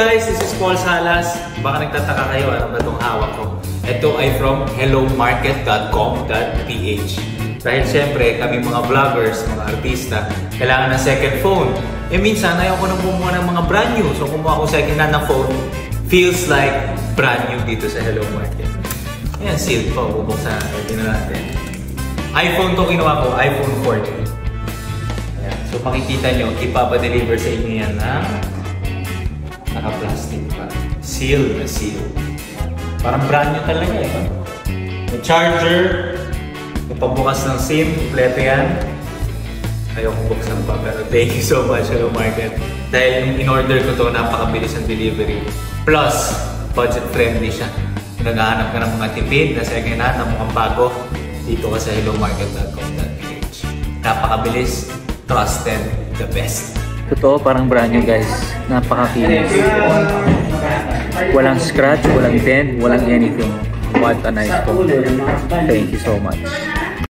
guys, this is Paul Salas. Baka nagtataka kayo, ano ba itong hawak ko? Ito ay from hellomarket.com.ph. Dahil siyempre, kami mga vloggers, mga artista, kailangan ng second phone. Minsan, ayaw ko nang bumuha ng mga brand new. So, kumuha ko second hand na phone. Feels like brand new dito sa Hello Market. Ayan, sealed pa. Bubuksan natin natin. iPhone to kinuha ko, iPhone 14. Ayan. So, makikita nyo, ipapadeliver sa inyo yan na naka-plastic pa. Seal na seal. Parang brand new talaga eh. May charger, may pambukas ng SIM, kompleto yan. Ayaw kong buksan pa, pero thank you so much, Hello Market. Dahil in-order ko to, napakabilis ang delivery. Plus, budget-friendly siya. Naghahanap ka ng mga tipid na second hand, na mukhang bago, dito ka sa hellomarket.com.ph. Napakabilis, trusted, the best. Totoo, parang brand new guys. Napakakinis. Walang scratch, walang dent, walang anything. What a nice phone. Thank you so much.